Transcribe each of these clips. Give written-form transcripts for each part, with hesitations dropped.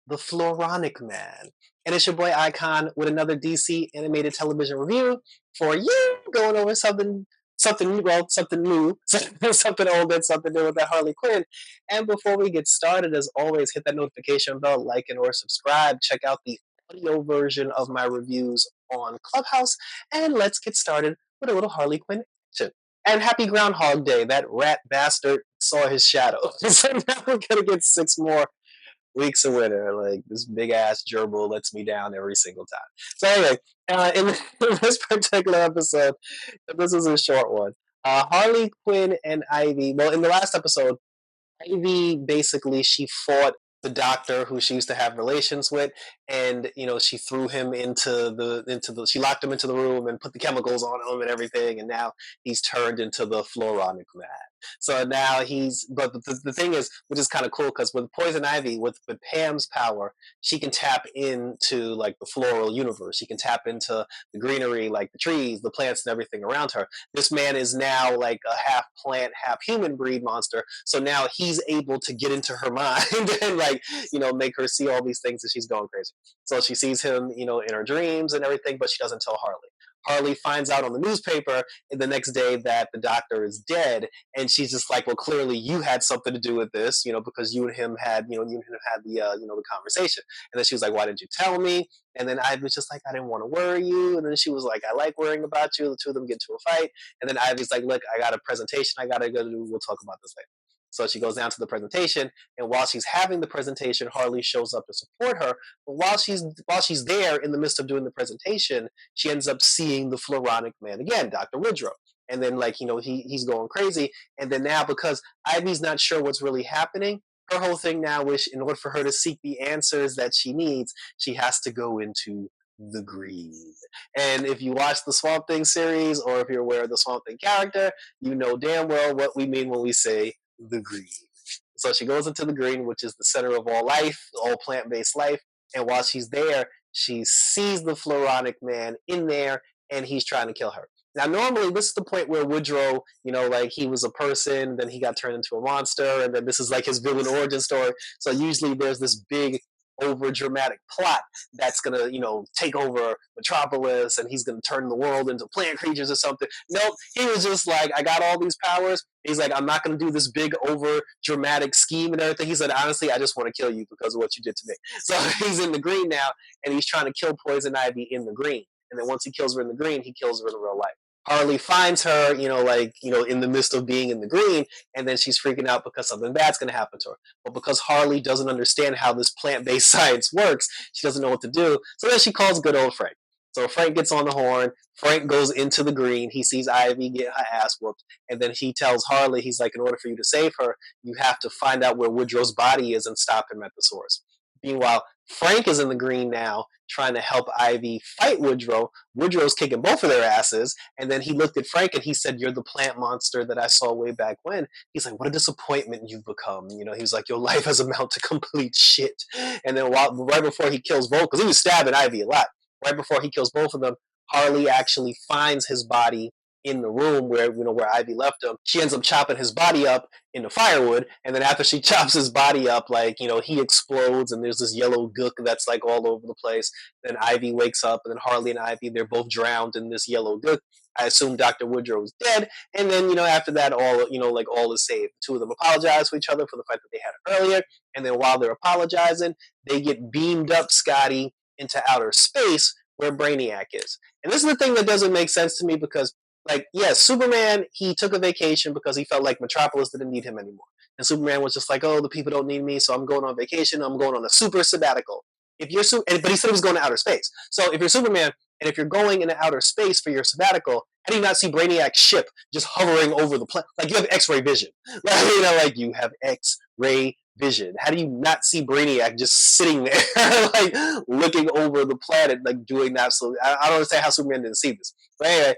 the Floronic Man. And it's your boy Icon with another DC animated television review for you, going over something new, something old, and something new with that Harley Quinn. And before we get started, as always, hit that notification bell, like and or subscribe. Check out the audio version of my reviews on Clubhouse, and let's get started with a little Harley Quinn action. And happy Groundhog Day. That rat bastard saw his shadow. So now we're gonna get 6 more weeks of winter. Like this big ass gerbil lets me down every single time. So anyway, in this particular episode, this is a short one. Harley Quinn and Ivy. Well, in the last episode, Ivy basically she fought the doctor who she used to have relations with, and she threw him into the she locked him into the room and put the chemicals on him and everything, and now he's turned into the Floronic Man. So now but the thing is, which is kind of cool, because with Poison Ivy, with Pam's power, she can tap into like the floral universe. She can tap into the greenery, like the trees, the plants, and everything around her. This man is now like a half plant, half human breed monster. So now he's able to get into her mind and like, make her see all these things, and she's going crazy. So she sees him, in her dreams and everything, but she doesn't tell Harley. Harley finds out on the newspaper the next day that the doctor is dead, and she's just like, "Well, clearly you had something to do with this, because you and him had, you and him had the conversation." And then she was like, "Why didn't you tell me?" And then Ivy was just like, "I didn't want to worry you." And then she was like, "I like worrying about you." The two of them get into a fight, and then Ivy's like, "Look, I got a presentation I gotta go do. We'll talk about this later." So she goes down to the presentation, and while she's having the presentation, Harley shows up to support her. But while she's there in the midst of doing the presentation, she ends up seeing the Floronic Man again, Dr. Woodrow. And then he's going crazy. And then now, because Ivy's not sure what's really happening, her whole thing now is, in order for her to seek the answers that she needs, she has to go into the green. And if you watch the Swamp Thing series, or if you're aware of the Swamp Thing character, you know damn well what we mean when we say the green. So she goes into the green, which is the center of all life, all plant-based life. And while she's there, she sees the Floronic Man in there, and he's trying to kill her. Now, normally, this is the point where Woodrow, like he was a person, then he got turned into a monster, and then this is like his villain origin story. So usually there's this big, over dramatic plot that's gonna, take over Metropolis, and he's gonna turn the world into plant creatures or something. Nope, he was just like, I got all these powers. He's like, I'm not gonna do this big over dramatic scheme and everything. He said, honestly, I just want to kill you because of what you did to me. So he's in the green now, and he's trying to kill Poison Ivy in the green. And then once he kills her in the green, he kills her in real life. Harley finds her, in the midst of being in the green, and then she's freaking out because something bad's going to happen to her. But because Harley doesn't understand how this plant-based science works, she doesn't know what to do. So then she calls good old Frank. So Frank gets on the horn. Frank goes into the green. He sees Ivy get her ass whooped, and then he tells Harley, he's like, in order for you to save her, you have to find out where Woodrow's body is and stop him at the source. Meanwhile, Frank is in the green now, trying to help Ivy fight Woodrow. Woodrow's kicking both of their asses, and then he looked at Frank and he said, "You're the plant monster that I saw way back when." He's like, "What a disappointment you've become." He was like, "Your life has amounted to complete shit." And then right before he kills both, because he was stabbing Ivy a lot, right before he kills both of them, Harley actually finds his body in the room where Ivy left him. She ends up chopping his body up into firewood, and then after she chops his body up, he explodes, and there's this yellow gook that's like all over the place. Then Ivy wakes up, and then Harley and Ivy, they're both drowned in this yellow gook. I assume Dr. Woodrow is dead, and then after that, all is saved. The two of them apologize to each other for the fight that they had earlier, and then while they're apologizing, they get beamed up, Scotty, into outer space where Brainiac is. And this is the thing that doesn't make sense to me, because yes, Superman, he took a vacation because he felt like Metropolis didn't need him anymore. And Superman was just like, oh, the people don't need me, so I'm going on vacation. I'm going on a super sabbatical. But he said he was going to outer space. So if you're Superman, and if you're going into outer space for your sabbatical, how do you not see Brainiac's ship just hovering over the planet? Like, you have X-ray vision. You have X-ray vision. How do you not see Brainiac just sitting there, looking over the planet, doing that? So I don't understand how Superman didn't see this. But anyway,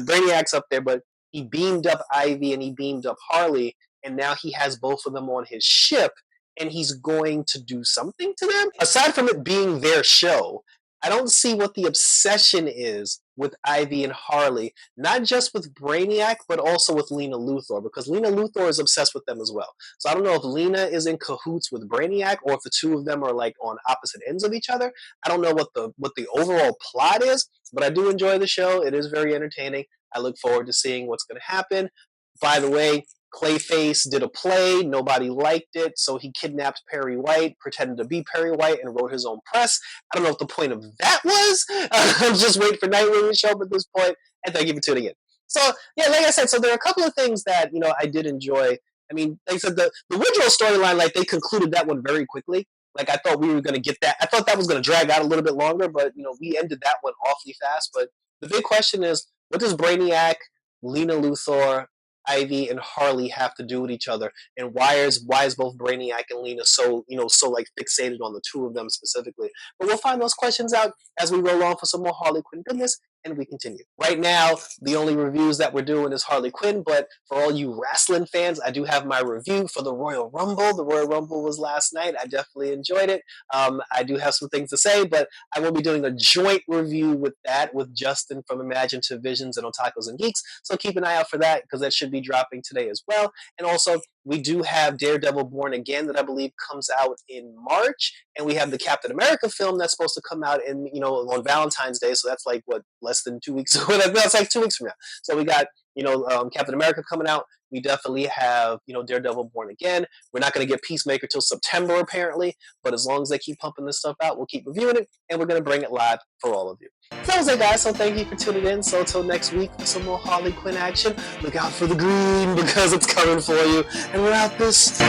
Brainiac's up there, but he beamed up Ivy and he beamed up Harley, and now he has both of them on his ship, and he's going to do something to them. Aside from it being their show, I don't see what the obsession is with Ivy and Harley, not just with Brainiac, but also with Lena Luthor, because Lena Luthor is obsessed with them as well. So I don't know if Lena is in cahoots with Brainiac or if the two of them are like on opposite ends of each other. I don't know what the overall plot is, but I do enjoy the show. It is very entertaining. I look forward to seeing what's going to happen. By the way, Clayface did a play. Nobody liked it, so he kidnapped Perry White, pretended to be Perry White, and wrote his own press. I don't know what the point of that was. I'm just waiting for Nightwing to show up at this point, and thank you for tuning in. So, yeah, like I said, so there are a couple of things that, I did enjoy. I mean, like I said, the original storyline, like, they concluded that one very quickly. Like, I thought we were going to get that. I thought that was going to drag out a little bit longer, but, we ended that one awfully fast. But the big question is, what does Brainiac, Lena Luthor, Ivy, and Harley have to do with each other, and why is both Brainiac and Lena so like fixated on the two of them specifically? But we'll find those questions out as we roll on for some more Harley Quinn goodness, and we continue. Right now, the only reviews that we're doing is Harley Quinn, but for all you wrestling fans, I do have my review for the Royal Rumble. The Royal Rumble was last night. I definitely enjoyed it. I do have some things to say, but I will be doing a joint review with Justin from Imaginative Visions and Otakus and Geeks. So keep an eye out for that, because that should be dropping today as well. And also, we do have Daredevil Born Again that I believe comes out in March, and we have the Captain America film that's supposed to come out on Valentine's Day. So that's like less than 2 weeks. That's like 2 weeks from now. So we got Captain America coming out. We definitely have Daredevil Born Again. We're not going to get Peacemaker till September apparently, but as long as they keep pumping this stuff out, we'll keep reviewing it, and we're going to bring it live for all of you. So that was it, guys. So thank you for tuning in. So until next week for some more Harley Quinn action, look out for the green because it's coming for you. And we're out this.